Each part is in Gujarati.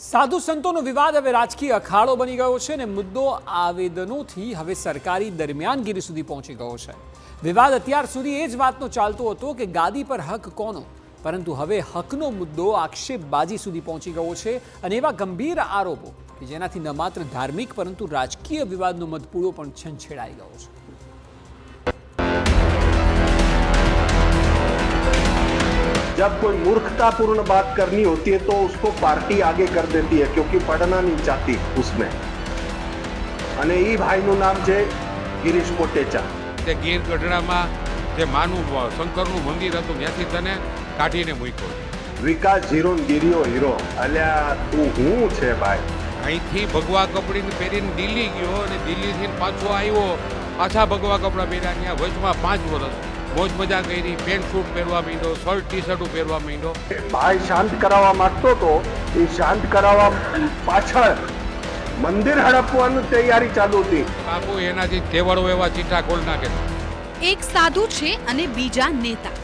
સાધુ સંતોનો વિવાદ હવે રાજકીય અખાડો બની ગયો છે અને મુદ્દો આવેદનોથી હવે સરકારી દરમિયાનગીરી સુધી પહોંચી ગયો છે। વિવાદ અત્યાર સુધી એ જ વાતનો ચાલતો હતો કે ગાદી પર હક કોનો, પરંતુ હવે હકનો મુદ્દો આક્ષેપબાજી સુધી પહોંચી ગયો છે અને એવા ગંભીર આરોપો કે જેનાથી ન માત્ર ધાર્મિક પરંતુ રાજકીય વિવાદનો મધપૂડો પણ છંછેડાઈ ગયો છે। जब कोई मूर्खतापूर्ण बात करनी होती है तो उसको पार्टी आगे कर देती है क्योंकि पढ़ना नहीं चाहती उसमें। અને ઈ ભાઈનું નામ છે ગિરીશ કોટેચા। તે ગીર ગઢડામાં જે માનું શંકરનું મંદિર હતું ત્યાંથી તને કાઢીને મૂક્યો। વિકાસ ઝીરો ગિરિયો હીરો। અલ્યા તું હું છે ભાઈ? અહીંથી ભગવા કપડીને પહેરીને દિલ્હી ગયો અને દિલ્હીથી પાછો આવ્યો, પાછા ભગવા કપડાં પહેર્યા। ત્યાં વચમાં 5 વર્ષ મોજ મજા કરી, પેન્ટ શૂટ પહેરવા માંડ્યો, શર્ટ ટી શર્ટો પહેરવા માંડ્યો। ભાઈ શાંત કરાવવા માંગતો તો એ શાંત કરાવવા પાછળ મંદિર હડપવાની તૈયારી ચાલુ હતી। બાપુ એનાથી તેવડો એવા ચીઠા ખોલ નાખે। એક સાધુ છે અને બીજા નેતા,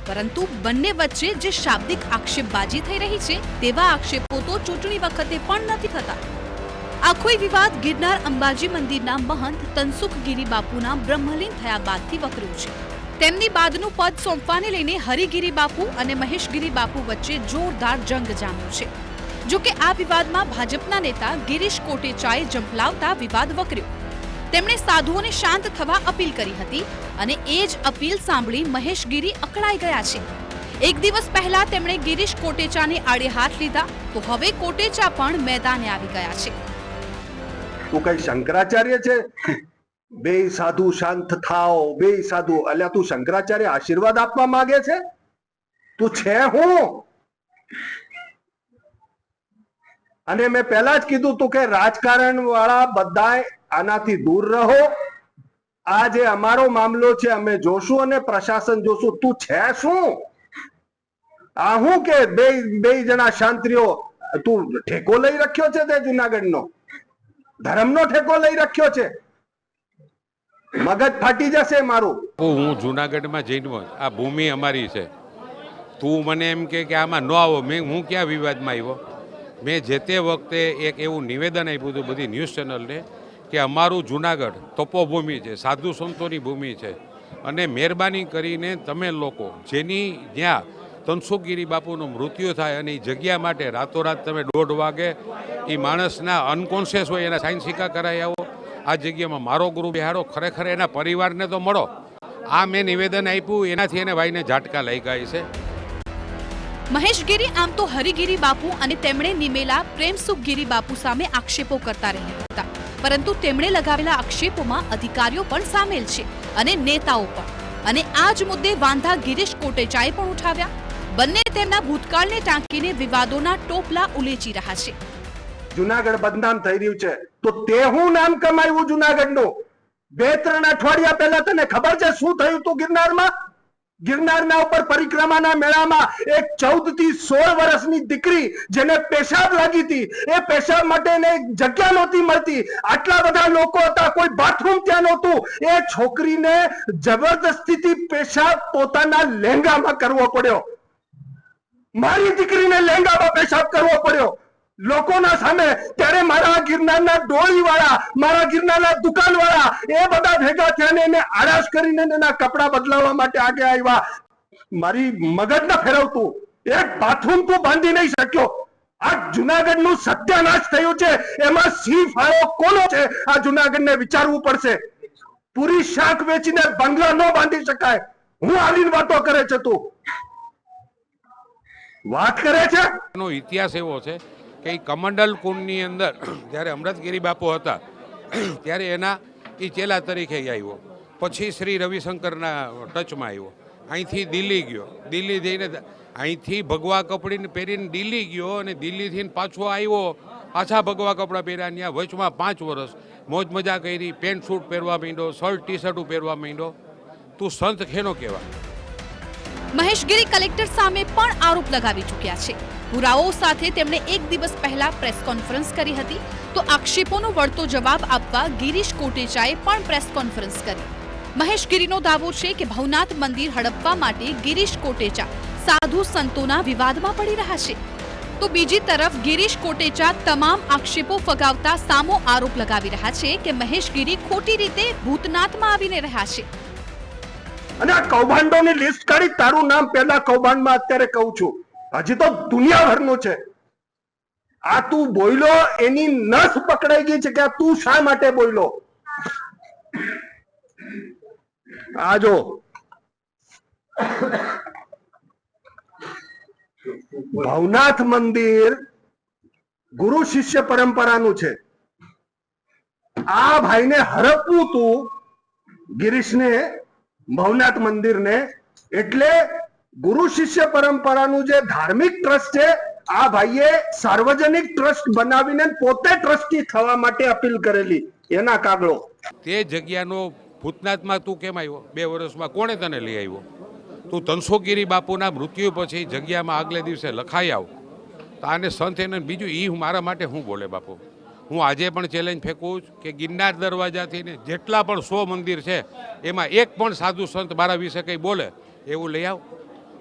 પરંતુ બંને વચ્ચે જે શાબ્દિક આક્ષેપબાજી થઈ રહી છે તેવા આક્ષેપો તો ચૂંટણી વખતે પણ નથી થતા। આખો વિવાદ ગિરનાર અંબાજી મંદિરના મહંત તનસુખગીરી બાપુના બ્રહ્મલીન થયા બાદથી વકર્યું છે। તેમની બાદનું પદ સોંપવાને લઈને હરિગીરી બાપુ અને મહેશગીરી બાપુ વચ્ચે જોરદાર જંગ જામ્યો છે। જો કે આ વિવાદમાં ભાજપના નેતા ગિરીશ કોટેચાએ ઝંપલાવતા વિવાદ વકર્યો। તેમણે સાધુઓને શાંત થવા અપીલ કરી હતી અને એ જ અપીલ સાંભળી મહેશગીરી અકળાઈ ગયા છે। એક દિવસ પહેલા તેમણે ગિરીશ કોટેચાને આડે હાથ લીધા તો હવે કોટેચા પણ મેદાને આવી ગયા છે। તું કઈ શંકરાચાર્ય છે? બે સાધુ શાંત થાઓ, બે સાધુ। અલ્યા તું શંકરાચાર્ય આશીર્વાદ આપવા માંગે છે? તું છે હું? અને મેં પહેલા જ કીધું તું કે રાજકારણ વાળા બધાય આનાથી દૂર રહો। આ જે અમારો મામલો છે અમે જોશું અને પ્રશાસન જોશું। તું છે શું? આ હું કે બે જણા શાંતિઓ તું ઠેકો લઈ રાખ્યો છે? તે જુનાગઢનો ધર્મનો ઠેકો લઈ રાખ્યો છે? મગજ ફાટી જશે મારું। હું જુનાગઢમાં જઈને આ ભૂમિ અમારી છે, તું મને એમ કે આમાં ન આવો। હું ક્યાં વિવાદમાં આવ્યો? મેં જે તે વખતે એક એવું નિવેદન આપ્યું હતું બધી ન્યૂઝ ચેનલને કે અમારું જુનાગઢ તપોભૂમિ છે, સાધુ સંતોની ભૂમિ છે અને મહેરબાની કરીને તમે લોકો જેની જ્યાં તનસુખગીરી બાપુનું મૃત્યુ થાય અને એ જગ્યા માટે રાતોરાત તમે 1:30 વાગે એ માણસના અનકોન્શિયસ હોય એના સાઇન સિક્કા કરાવી આવો। આ જગ્યામાં મારો ગુરુ બેહાડો, ખરેખર એના પરિવારને તો મળો। આ મેં નિવેદન આપ્યું એનાથી એને ભાઈને ઝાટકા લઈ ગઈ છે। મહેશગીરી આમ તો હરિગીરી બાપુ અને તેમણે નિમેલા પ્રેમસુખગીરી બાપુ સામે આક્ષેપો કરતા રહ્યા હતા, પરંતુ તેમણે લગાવેલા આક્ષેપોમાં અધિકારીઓ પણ સામેલ છે અને નેતાઓ પણ, અને આ જ મુદ્દે વાંધા ગિરીશ કોટેચાએ પણ ઉઠાવ્યા। બંને તેમના ભૂતકાળને ટાંકીને વિવાદોના ટોપલા ઉલેચી રહ્યા છે। જુનાગઢ બદનામ થઈ રહ્યું છે તો તે હું નામ કમાયું જુનાગઢનું? 2-3 અઠવાડિયા પહેલા તને ખબર છે શું થયું હતું ગિરનારમાં? ગિરનારના ઉપર પરિક્રમાના મેળામાં એક 14 થી 16 વર્ષની દીકરી જેને પેશાબ લાગી હતી, એ પેશાબ માટે જગ્યા નહોતી મળતી, આટલા બધા લોકો હતા, કોઈ બાથરૂમ ત્યાં નહોતું, એ છોકરીને જબરદસ્તીથી પેશાબ પોતાના લહેંગામાં કરવો પડ્યો। મારી દીકરીને લહેંગામાં પેશાબ કરવો પડ્યો લોકોના સામે। ત્યારે મારા ગિરનારના ડોળીવાળા, મારા ગિરનારના દુકાનવાળા એ બધા ભેગા થઈને એને આળસ કરીને એના કપડા બદલાવવા માટે આગે આવ્યા। મારી મગજ ન ફેરવતું, એક બાથરૂમ તું બાંધી નહીં શક્યો। આ જુનાગઢનું સત્યાનાશ થયું છે, એમાં સી ફાળો કોનો છે આ જુનાગઢને વિચારવું પડશે। પૂરી શાક વેચીને બંગલા ન બાંધી શકાય। હું આવીને વાતો કરે છે, તું વાત કરે છે? એનો ઇતિહાસ એવો છે કે એ કમંડલ કુંડની અંદર જ્યારે અમૃતગીરી બાપુ હતા ત્યારે એના એ ચેલા તરીકે આવ્યો, પછી શ્રી રવિશંકરના ટચમાં આવ્યો, અહીંથી દિલ્હી ગયો, દિલ્હી જઈને અહીંથી ભગવા કપડીને પહેરીને દિલ્હી ગયો અને દિલ્હીથી પાછો આવ્યો, પાછા ભગવા કપડાં પહેર્યા। ત્યાં વચમાં 5 વર્ષ મોજ મજા કરી, પેન્ટ શૂટ પહેરવા માંડ્યો, શર્ટ ટી શર્ટો પહેરવા માંડ્યો। તું સંત ખેનો કહેવાય? મહેશગીરી કલેક્ટર સામે પણ આરોપ લગાવી ચૂક્યા છે। પુરાવાઓ સાથે તેમણે એક દિવસ પહેલા પ્રેસ કોન્ફરન્સ કરી હતી, તો આક્ષેપોનો વળતો જવાબ આપવા ગિરીશ કોટેચાએ પણ પ્રેસ કોન્ફરન્સ કરી। મહેશગીરીનો દાવો છે કે ભવનાથ મંદિર હડપવા માટે ગિરીશ કોટેચા સાધુ સંતોના વિવાદમાં પડી રહ્યા છે। તો બીજી તરફ ગિરીશ કોટેચા તમામ આક્ષેપો ફગાવતા સામો આરોપ લગાવી રહ્યા છે કે મહેશ ગીરી ખોટી રીતે ભૂતનાથમાં આવીને રહ્યા છે અને આ કૌભાંડોની લિસ્ટ કાઢી તારું નામ પહેલા કૌભાંડમાં અત્યારે કહું છું, હજી તો દુનિયાભરનું છે. આ તું બોયલો એની નસ પકડાઈ ગઈ છે કે આ તું શા માટે બોયલો. આ જો ભવનાથ મંદિર ગુરુ શિષ્ય પરંપરાનું છે. આ ભાઈને હરપવું તું ગિરીશને, ભવનાથ મંદિરને, એટલે ગુરુ શિષ્ય પરંપરાનું જે ધાર્મિક ટ્રસ્ટ છે આ ભાઈએ સાર્વજનિક ટ્રસ્ટ બનાવીને પોતે ટ્રસ્ટી થવા માટે અપીલ કરેલી, એના કાગળો. તે જગ્યાનો ભૂતનાથમાં તું કેમ આવ્યો? 2 વર્ષમાં કોણે તને લઈ આવ્યો? તું ધનસુખગીરી બાપુના મૃત્યુ પછી જગ્યામાં આગલે દિવસે લખાઈ આવ તો આને સંત એને બીજું એ મારા માટે શું બોલે બાપુ? હું આજે પણ ચેલેન્જ ફેંકું છું કે ગિરનાર દરવાજાથી ને જેટલા પણ 100 મંદિર છે એમાં એક પણ સાધુ સંત મારા વિશે કંઈ બોલે એવું લઈ આવ.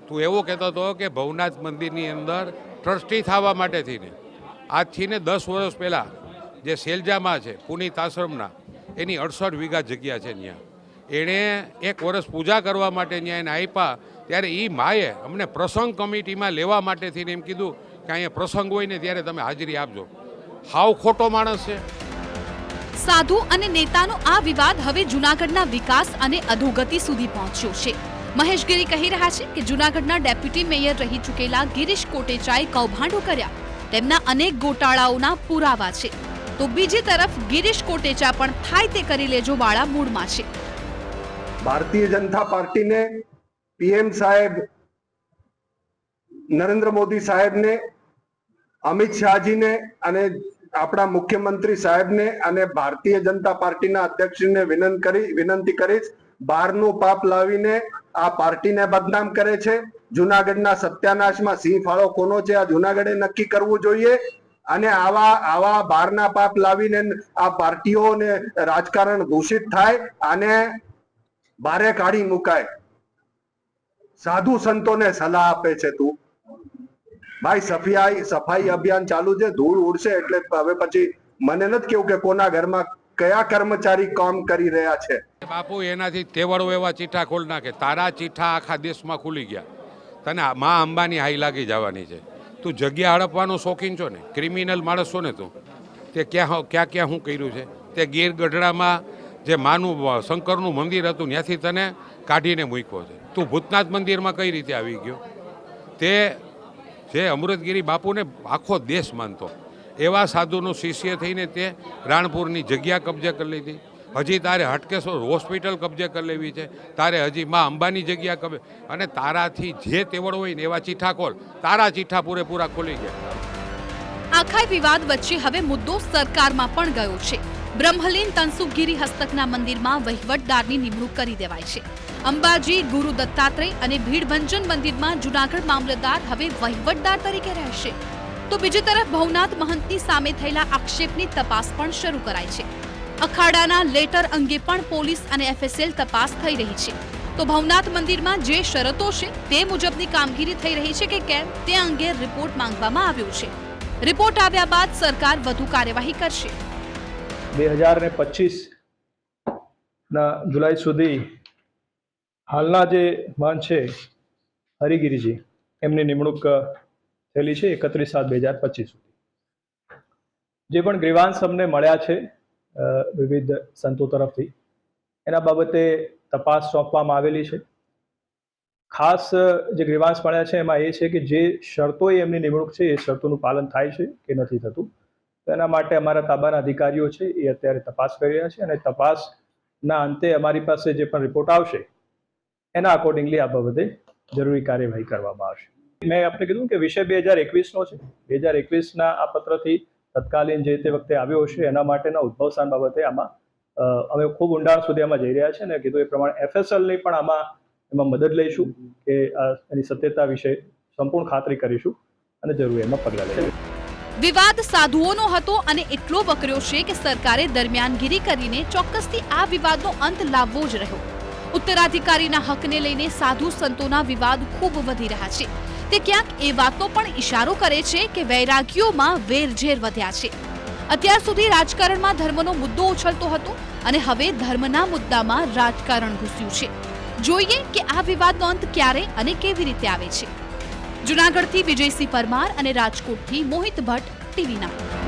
તું એવો કહેતો હતો કે ભવનાથ મંદિરની અંદર ટ્રસ્ટી થવા માટે થઈને આજથી ને 10 વર્ષ પહેલાં જે સેલજામાં છે પુનિત આશ્રમના, એની 68 વીઘા જગ્યા છે. ત્યાં એણે 1 વર્ષ પૂજા કરવા માટે ત્યાં એને આપ્યા, ત્યારે એ માએ અમને પ્રસંગ કમિટીમાં લેવા માટે થઈને એમ કીધું કે અહીંયા પ્રસંગ હોય ને ત્યારે તમે હાજરી આપજો. હાવ ખોટો માણસ છે. સાધુ અને નેતાનો આ વિવાદ હવે જૂનાગઢના વિકાસ અને અધોગતિ સુધી પહોંચ્યો છે. મહેશ ગીરી કહી રહ્યા છે કે જૂનાગઢના ડેપ્યુટી મેયર રહી ચૂકેલા ગિરીશ કોટેચાએ કૌભાંડો કર્યા, તેમના અનેક ગોટાળાઓના પુરાવા છે. તો બીજી તરફ ગિરીશ કોટેચા પણ થાય તે કરી લેજો વાળા મૂડમાં છે. ભારતીય જનતા પાર્ટીને, પીએમ સાહેબ નરેન્દ્ર મોદી સાહેબને, અમિત શાહજીને અને આપણા મુખ્યમંત્રી સાહેબને અને ભારતીય જનતા પાર્ટીના અધ્યક્ષને વિનંતી કરીશ, બહારનું પાપ લાવીને આ પાર્ટીને બદનામ કરે છે. જૂનાગઢના સત્યાનાશમાં સિંહ ફાળો કોનો છે આ જૂનાગઢે નક્કી કરવું જોઈએ. અને આવા બહારના પાપ લાવીને આ પાર્ટીઓને રાજકારણ દૂષિત થાય અને બારે કાઢી મુકાય. સાધુ સંતોને સલાહ આપે છે તું. ભાઈ સફાઈ અભિયાન ચાલુ છે, ધૂળ ઉડશે એટલે હવે પછી મને નથી કેવું કે કોના ઘરમાં કયા કર્મચારી કામ કરી રહ્યા છે. બાપુ એનાથી તેવડો એવા ચીઠા ખોલી નાખે. તારા ચીઠા આખા દેશમાં ખુલી ગયા. તને મા અંબાની હાઈ લાગી જવાની છે. તું જગ્યા હડપવાનો શોખીન છો ને, ક્રિમિનલ માણસ છો ને તું. તે ક્યાં શું કર્યું છે? તે ગીર ગઢડામાં જે માનું શંકરનું મંદિર હતું ત્યાંથી તને કાઢીને મૂક્યો છે. તું ભૂતનાથ મંદિરમાં કઈ રીતે આવી ગયો? તે જે અમૃતગીરી બાપુને આખો દેશ માનતો એવા સાધુનો શિષ્ય થઈને તે રાણપુરની જગ્યા કબજે કરી લીધી. હજી તારે હટકેશ્વર હોસ્પિટલ કબજે કરી લેવી છે, તારે હજી માં અંબાની જગ્યા કબજે, અને તારાથી જે તેવડ હોય ને એવા ચીઠા ખોલ. તારા ચીઠા પૂરેપૂરા ખોલી ગયા. આખા વિવાદ વચ્ચે હવે મુદ્દો સરકારમાં પણ ગયો છે. બ્રહ્મલીન તનસુખગીરી હસ્તકના મંદિરમાં વહીવટદારની નિમણૂક કરી દેવાય છે. અંબાજી, ગુરુ દત્તાત્રેય અને ભીડભંજન મંદિરમાં જૂનાગઢ મામલતદાર હવે વહીવટદાર તરીકે રહેશે. તો બીજી તરફ ભવનાથ મહંતની સામે થયેલા આક્ષેપની તપાસ પણ શરૂ કરાઈ છે. અખાડાના લેટર અંગે પણ પોલીસ અને એફએસએલ તપાસ થઈ રહી છે. તો ભવનાથ મંદિરમાં જે શરતો છે તે મુજબની કામગીરી થઈ રહી છે કે કેમ તે અંગે રિપોર્ટ માંગવામાં આવ્યો છે. રિપોર્ટ આવ્યા બાદ સરકાર વધુ કાર્યવાહી કરશે. 2025 ના જુલાઈ સુધી હાલના જે મહંત છે હરિગીરીજી, એમની નિમણૂક થયેલી છે 31/7/2025 સુધી. જે પણ ગ્રીવાંશ અમને મળ્યા છે વિવિધ સંતો તરફથી, એના બાબતે તપાસ સોંપવામાં આવેલી છે. ખાસ જે ગ્રીવાંશ મળ્યા છે એમાં એ છે કે જે શરતોએ એમની નિમણૂક છે એ શરતોનું પાલન થાય છે કે નથી થતું. તો એના માટે અમારા તાબાના અધિકારીઓ છે એ અત્યારે તપાસ કરી રહ્યા છે અને તપાસના અંતે અમારી પાસે જે પણ રિપોર્ટ આવશે એના અકોર્ડિંગલી આ બાબતે જરૂરી કાર્યવાહી કરવામાં આવશે. મેં આપણે કીધું કે વિષય 2021નો છે. 2021ના આ પત્રથી તત્કાલીન જે તે વખતે આવ્યો હશે એના માટેના ઉદ્ભવસ્થાન બાબતે આમાં અમે ખૂબ ઊંડાણ સુધી આમાં જઈ રહ્યા છે અને કીધું એ પ્રમાણે એફએસએલની પણ એમાં મદદ લઈશું કે એની સત્યતા વિશે સંપૂર્ણ ખાતરી કરીશું અને જરૂર એમાં પગલાં લઈશું. વિવાદ સાધુઓનો હતો અને એટલો વકર્યો છે કે સરકારે દરમિયાનગીરી કરીને ચોક્કસથી આ વિવાદનો અંત લાવવો જ રહ્યો. ઉત્તરાધિકારીના હકને લઈને સાધુ સંતોના વિવાદ ખૂબ વધી રહ્યા છે. તે ક્યાંક એ વાતનો પણ ઇશારો કરે છે કે વૈરાગીઓમાં વેરઝેર વધ્યા છે. અત્યાર સુધી રાજકારણમાં ધર્મનો મુદ્દો ઉછળતો હતો અને હવે ધર્મના મુદ્દામાં રાજકારણ ઘૂસ્યું છે. જોઈએ કે આ વિવાદનો અંત ક્યારે અને કેવી રીતે આવે છે. જૂનાગઢથી વિજયસિંહ પરમાર અને રાજકોટથી મોહિત ભટ્ટ, TV9.